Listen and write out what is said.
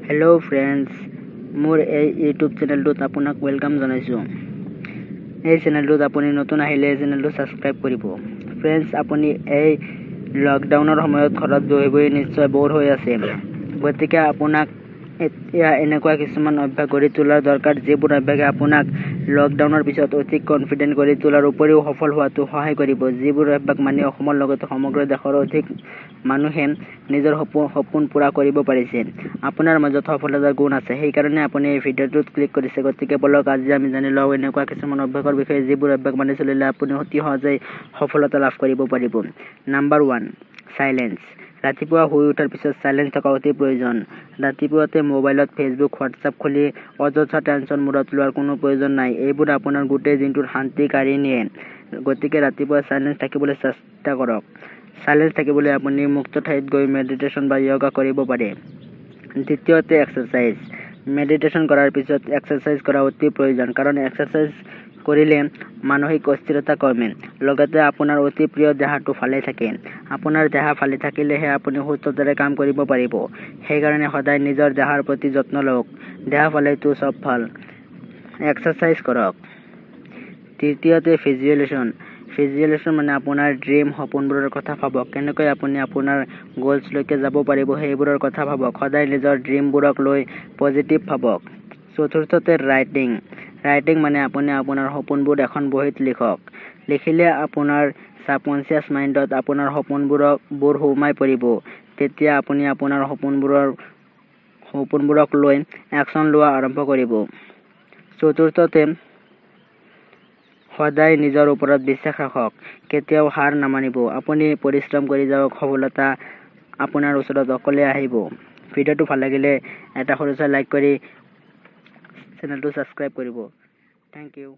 hello friends मोर YouTube channel आपनाक welcome जानाइছো এই চেনেলটোত আপুনি নতুন আহিলে চেনেলটো সাবস্ক্ৰাইব কৰিব फ्रेंड्स আপুনি এই লকডাউনৰ সময়ত ঘৰত বহি নিশ্চয় বৰ হৈ আছে গতিকে আপোনাক এতিয়া এনেকুৱা কিছুমান অভ্যাস কৰি তোলাৰ দৰকাৰ যিবোৰ অভ্যাসে আপোনাক লকডাউনৰ পিছত অধিক কনফিডেন্ট কৰি তোলাৰ উপৰিও সফল হোৱাটো সহায় কৰিব যিবোৰ অভ্যাস মানে অসমৰ লগতে সমগ্ৰ দেশৰ অধিক মানুহে নিজৰ সপোন পুৰা কৰিব পাৰিছে আপোনাৰ মাজত সফলতাৰ গুণ আছে সেই কাৰণে আপুনি এই ভিডিঅ'টোত ক্লিক কৰিছে গতিকে বলক আজি আমি জানি লওঁ এনেকুৱা কিছুমান অভ্যাসৰ বিষয়ে যিবোৰ অভ্যাস মানি চলিলে আপুনি অতি সহজেই সফলতা লাভ কৰিব পাৰিব নাম্বাৰ 1 সাইলেন্স ৰাতিপুৱা শুই উঠাৰ পিছত সাইলেন্স থকা অতি প্ৰয়োজন ৰাতিপুৱাতে মোবাইলত ফেসবুক হোৱাটছআপ খুলি অযথা টেনচন মূৰত লোৱাৰ কোনো প্ৰয়োজন নাই এইবোৰ আপোনাৰ গোটেই দিনটোৰ শান্তি কাঢ়ি নিয়ে গতিকে ৰাতিপুৱা সাইলেন্স থাকিবলৈ চেষ্টা কৰক সাইলেন্স থাকিবলৈ আপুনি মুক্ত ঠাইত গৈ মেডিটেশ্যন বা যোগা কৰিব পাৰে দ্বিতীয়তে এক্সাৰসাইজ মেডিটেশ্যন কৰাৰ পিছত এক্সাৰসাইজ কৰা অতি প্ৰয়োজন কাৰণ এক্সাৰসাইজ কৰিলে মানসিক অস্থিৰতা কমে লগতে আপোনাৰ অতি প্ৰিয় দেহটো ভালে থাকে আপোনাৰ দেহ ভালে থাকিলেহে আপুনি সুস্থতাৰে কাম কৰিব পাৰিব সেই কাৰণে সদায় নিজৰ দেহৰ প্ৰতি যত্ন লওক দেহ ভালেটো সব ভাল এক্সাৰসাইজ কৰক তৃতীয়তে ভিজুৱেলেশ্যন মানে আপোনাৰ ড্ৰিম সপোনবোৰৰ কথা ভাবক কেনেকৈ আপুনি আপোনাৰ গোলছ লৈকে যাব পাৰিব সেইবোৰৰ কথা ভাবক সদায় নিজৰ ড্ৰিমবোৰক লৈ পজিটিভ ভাবক চতুৰ্থতে ৰাইটিং মানে আপুনি আপোনাৰ সপোনবোৰ এখন বহীত লিখক লিখিলে আপোনাৰ সাবকনসিয়াস মাইণ্ডত আপোনাৰ সপোনবোৰ সোমাই পৰিব তেতিয়া আপুনি আপোনাৰ সপোনবোৰক লৈ একচন লোৱা আৰম্ভ কৰিব চতুৰ্থতে সদায় নিজৰ ওপৰত বিশ্বাস ৰাখক কেতিয়াও হাৰ নামানিব আপুনি পৰিশ্ৰম কৰি যাওক সফলতা আপোনাৰ ওচৰত অকলে আহিব ভিডিঅ'টো ভাল লাগিলে এটা সৰুকৈ লাইক কৰি চেনেলটো সাবস্ক্ৰাইব কৰিব থ্যাংক ইউ